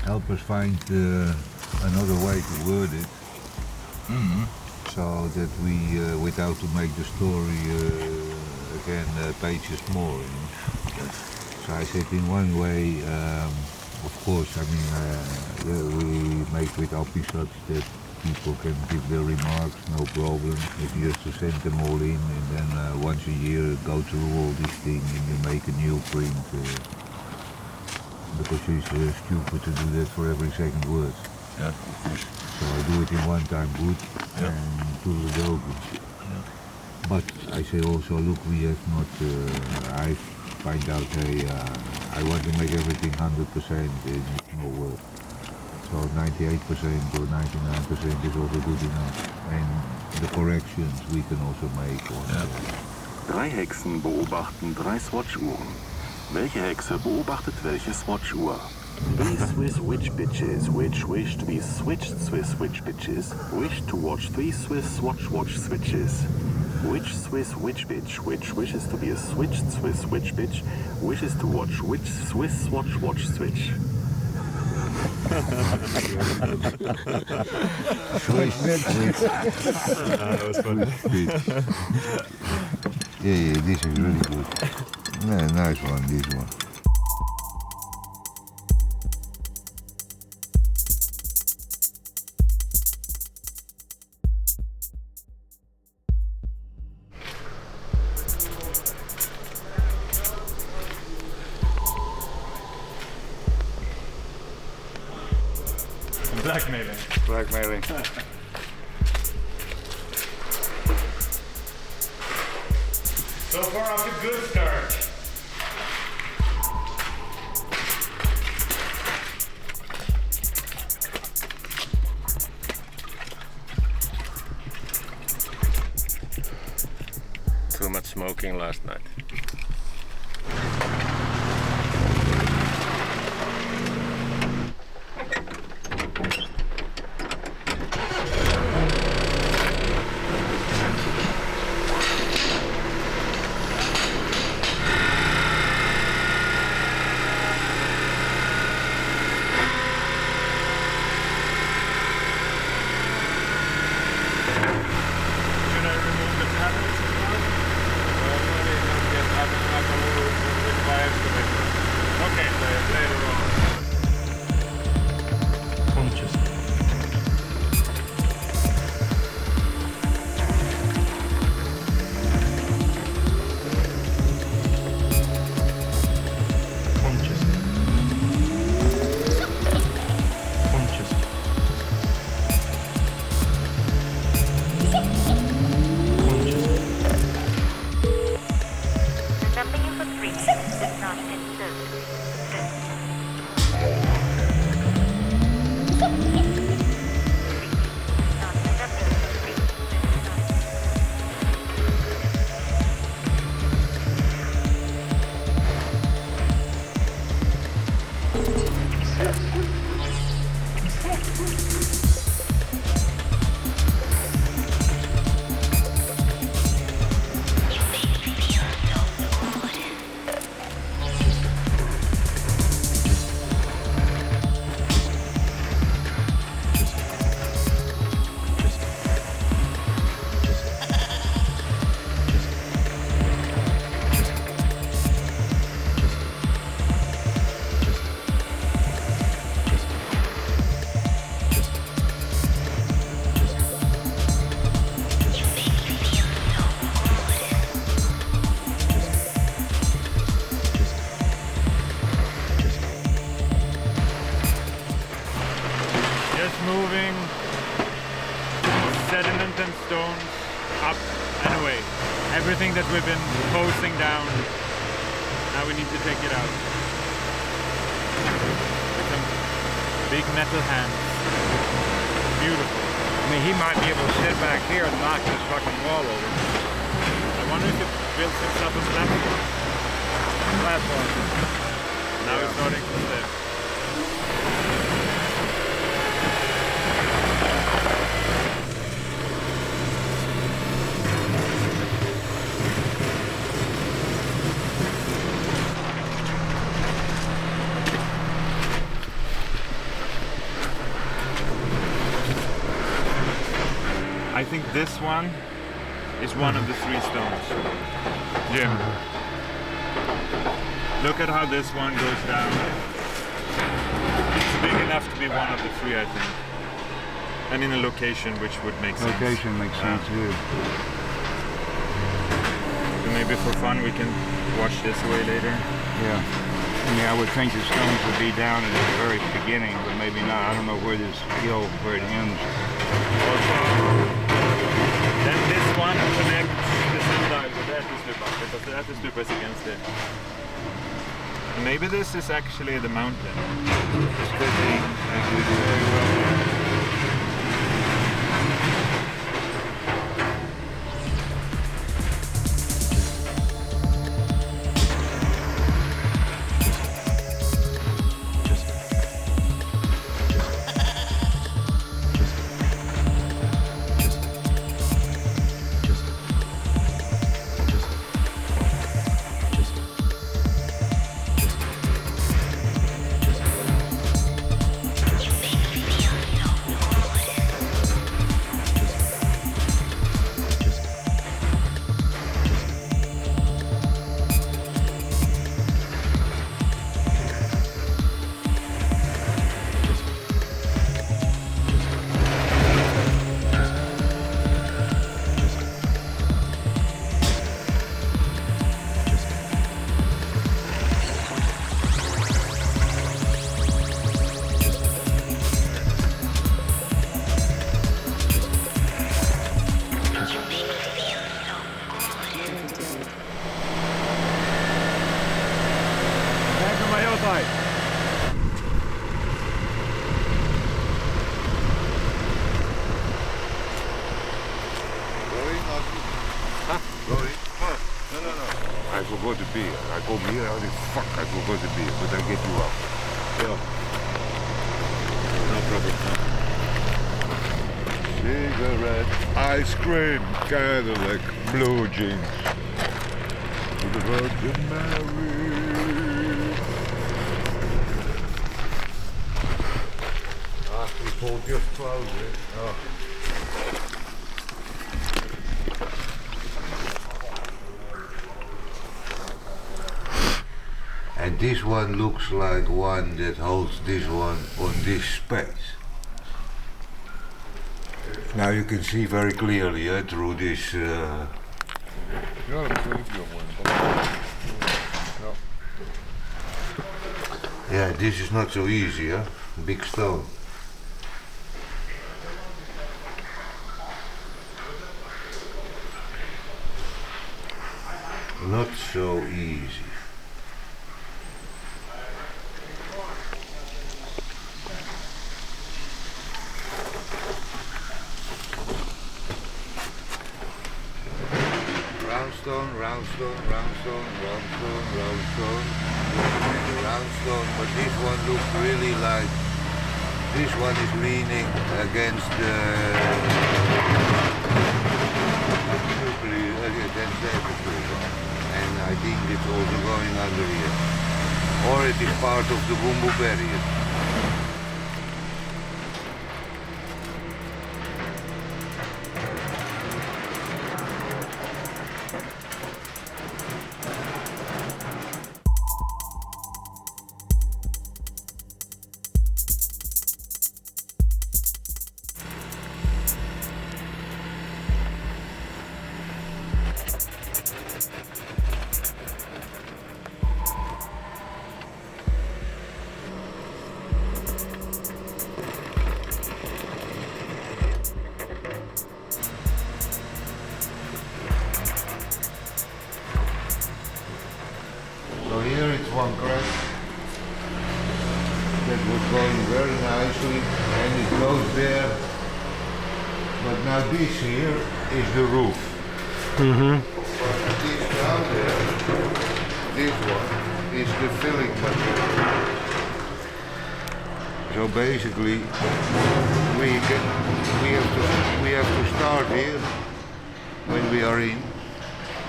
help us find another way to word it. So that we, without to make the story again pages more. You know? Yes. So I said in one way, of course, I mean, we make with episodes that people can give their remarks, no problem. If you just to send them all in and then once a year go through all these things and you make a new print. Because it's stupid to do that for every second word. Yeah, of course. So I do it in one time good and to the open. Yeah. But I say also, look, we have not, I find out, I want to make everything 100% in no work. So 98% or 99% is also good enough. And the corrections we can also make. Drei Hexen beobachten 3 Swatch-Uhren. Welche Hexe beobachtet welche Swatch-Uhr? 3 Swiss witch bitches which wish to be switched Swiss witch bitches wish to watch 3 Swiss watch switches. Which Swiss witch bitch which wishes to be a switched Swiss witch bitch wishes to watch which Swiss watch switch? That was funny. Yeah, this is really good. Yeah, nice one, this one. Blackmailing. So far off a good start. Too much smoking last night. Moving sediment and stones up and away. Everything that we've been posing down, now we need to take it out. With some big metal hands. Beautiful. I mean, he might be able to sit back here and knock this fucking wall over. I wonder if it builds himself a platform. Now it's starting to slip. I think this one is one of the 3 stones. Jim. Look at how this one goes down. It's big enough to be one of the 3, I think. And in a location which would make sense. Location makes sense too. So maybe for fun we can watch this away later. Yeah. I mean, I would think the stones would be down at the very beginning, but maybe not. I don't know where this hill, where it ends. Then this one connects the sundial with the Ättestupa, because the Ättestupa is against it. And maybe this is actually the mountain. This could be. That could be very well. I forgot the beer. I come here, I think, fuck, I forgot the beer, but I get you out. Yeah. No problem. Cigarette, ice cream, Cadillac, blue jeans. To the Virgin Mary. Ah, people just close it. Oh. And this one looks like one that holds this one on this space. Now you can see very clearly through this. Ja, dat moet ik doen. Yeah, this is not so easy, huh? Big stone. Not so easy. Round stone, round stone, round stone, round stone, round stone, round stone, but this one looks really like, this one is leaning against the against the atmosphere, and I think it's also going under here, or it is part of the Bumbu barrier. So here it's one crack that was going very nicely and it goes there. But now this here is the roof. But this down there, this one, is the filling material. So basically we have to start here when we are in,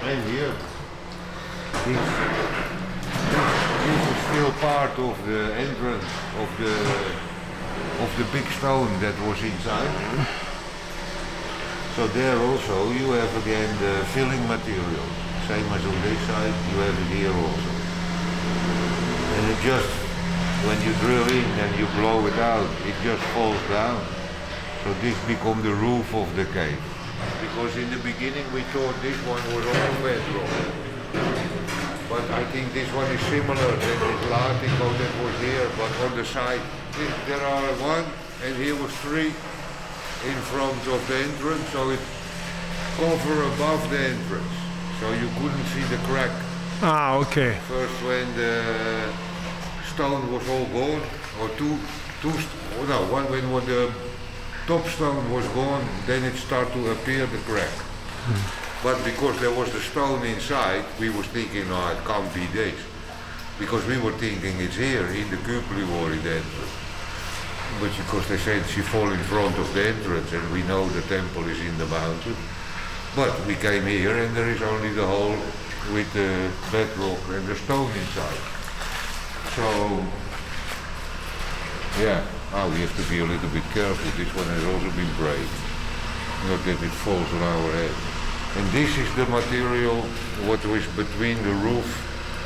and here. This is still part of the entrance of the big stone that was inside. So So there also you have again the filling material. Same as on this side, you have it here also. And it just, when you drill in and you blow it out, it just falls down. So this becomes the roof of the cave. Because in the beginning we thought this one was all bedrock. But I think this one is similar than this Latico that was here, but on the side. There are one, and here was three in front of the entrance, so it cover above the entrance. So you couldn't see the crack. Ah, okay. First when the stone was all gone, or one when the top stone was gone, then it started to appear the crack. But because there was the stone inside, we was thinking, no, it can't be this. Because we were thinking it's here, in the cupola or in the entrance. But because they said she fall in front of the entrance, and we know the temple is in the mountain. But we came here and there is only the hole with the bedrock and the stone inside. So, yeah, we have to be a little bit careful. This one has also been break, not that it falls on our head. And this is the material what was between the roof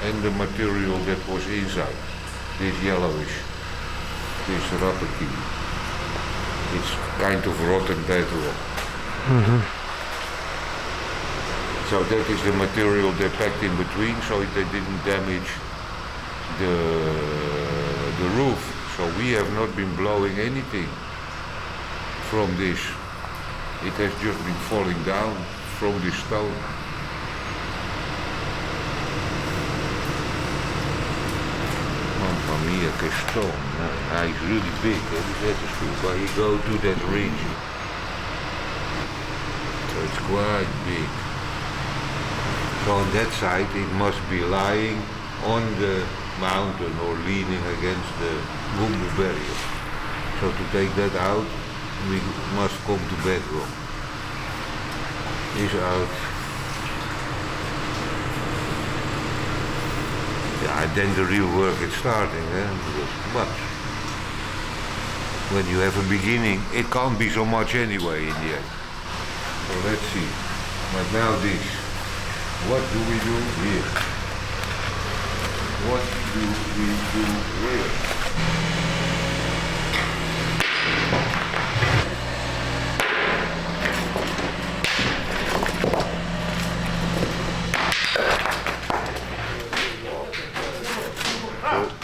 and the material that was inside. This yellowish, this rubber key. It's kind of rotten bedrock. So that is the material they packed in between, so they didn't damage the roof. So we have not been blowing anything from this. It has just been falling down from this stone. Mamma mia, che stone. It's really big, that is true, but you go to that region. So it's quite big. So on that side it must be lying on the mountain or leaning against the Gumbu barrier. So to take that out, we must come to bedrock. Is out. Yeah, and then the real work is starting. But when you have a beginning, it can't be so much anyway in the end. So let's see. But now this. What do we do here? What do we do here?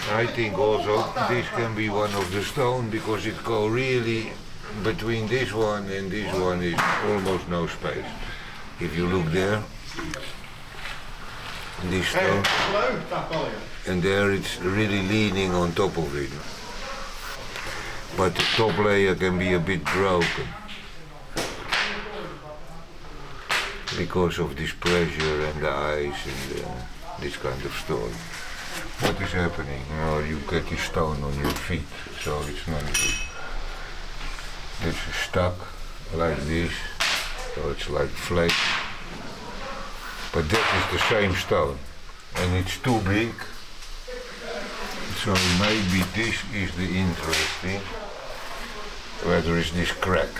So I think also this can be one of the stone because it go really between this one and this one is almost no space. If you look there, this stone, and there it's really leaning on top of it. But the top layer can be a bit broken because of this pressure and the ice and this kind of stuff. What is happening? You get this stone on your feet, so it's not good. It's stuck like this, so it's like flake. But that is the same stone, and it's too big. So maybe this is the interesting, where there is this crack.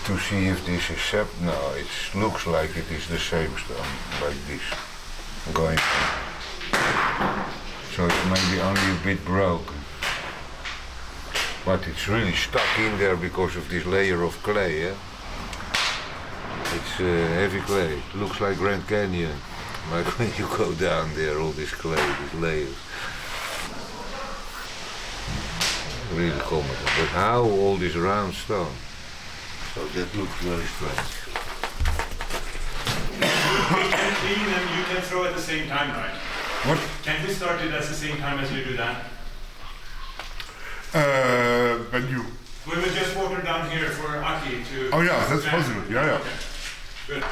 To see if this is separate. No, it looks like it is the same stone, like this, going on. So it's maybe only a bit broken. But it's really stuck in there because of this layer of clay. It's heavy clay. It looks like Grand Canyon. Like when you go down there, all this clay, these layers. Really comical. But how all this round stone? So that looks very strange. Clean and you can throw at the same time, right? What? Can't we start it at the same time as you do that? When you... We will just water down here for Aki to... Oh yeah, that's possible. Yeah. Okay. Good.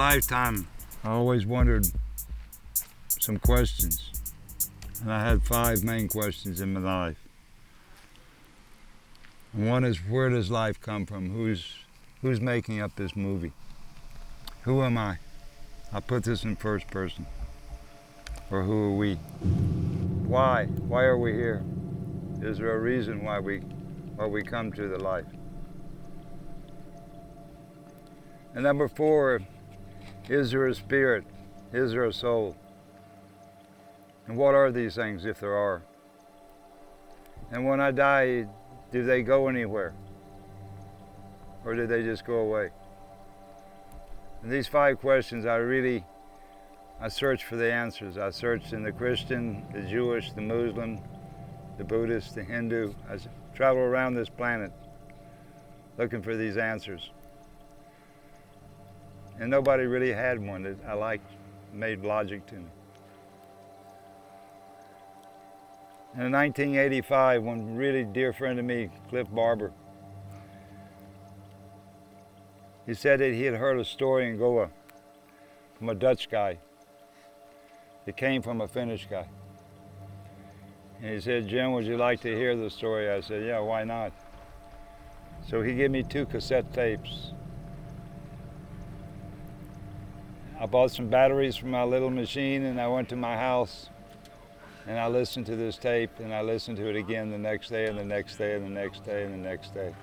lifetime, I always wondered some questions. And I had 5 main questions in my life. And one is, where does life come from? Who's making up this movie? Who am I? I put this in first person. Or who are we? Why? Why are we here? Is there a reason why we come to the life? And number 4, is there a spirit? Is there a soul? And what are these things, if there are? And when I die, do they go anywhere? Or do they just go away? And these 5 questions, I searched for the answers. I searched in the Christian, the Jewish, the Muslim, the Buddhist, the Hindu. I traveled around this planet looking for these answers. And nobody really had one that I liked, made logic to me. And in 1985, one really dear friend of me, Cliff Barber, he said that he had heard a story in Goa from a Dutch guy. It came from a Finnish guy. And he said, Jim, would you like to hear the story? I said, yeah, why not? So he gave me 2 cassette tapes. I bought some batteries for my little machine and I went to my house and I listened to this tape and I listened to it again the next day and the next day and the next day and the next day.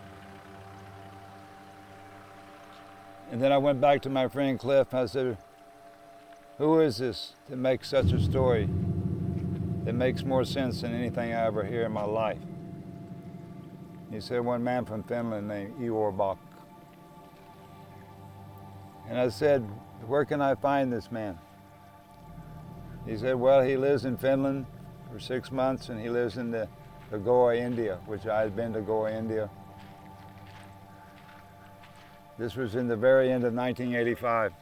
And then I went back to my friend Cliff and I said, who is this that makes such a story that makes more sense than anything I ever hear in my life? He said, one man from Finland named Ior Bock. And I said, where can I find this man? He said, well, he lives in Finland for 6 months and he lives in the Goa, India, which I had been to Goa, India. This was in the very end of 1985.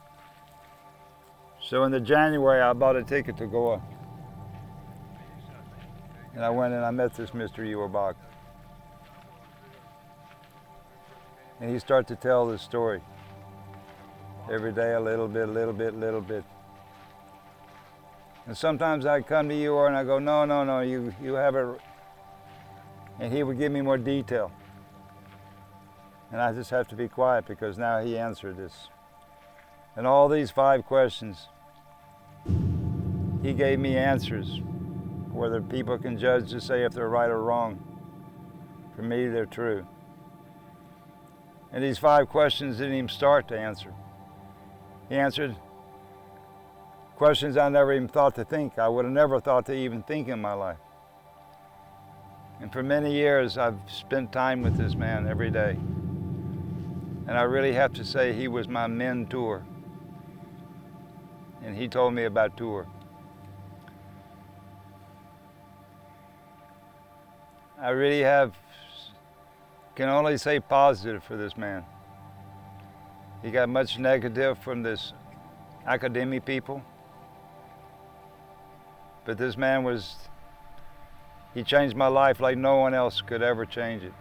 So in the January, I bought a ticket to Goa. And I went and I met this Mr. Ior Bock. And he started to tell this story. Every day a little bit, a little bit, a little bit. And sometimes I'd come to Ior and I go, no, you have it. And he would give me more detail. And I just have to be quiet because now he answered this. And all these 5 questions, he gave me answers, whether people can judge to say if they're right or wrong. For me, they're true. And these 5 questions didn't even start to answer. He answered questions I never even thought to think. I would have never thought to even think in my life. And for many years, I've spent time with this man every day. And I really have to say he was my mentor. And he told me about tour. I really can only say positive for this man. He got much negative from this academic people. But this man he changed my life like no one else could ever change it.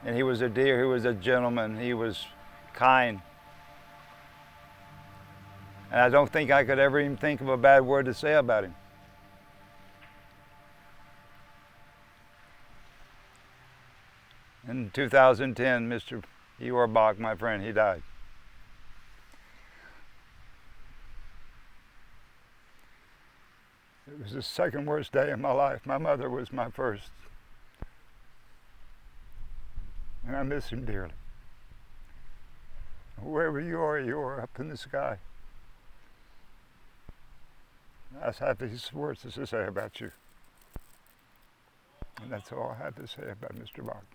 And he was a dear, he was a gentleman, he was kind. And I don't think I could ever even think of a bad word to say about him. In 2010, Mr. Ior Bock, my friend, he died. It was the second worst day of my life. My mother was my first. And I miss him dearly. Wherever you are up in the sky. I have these words to say about you. And that's all I have to say about Mr. Bock.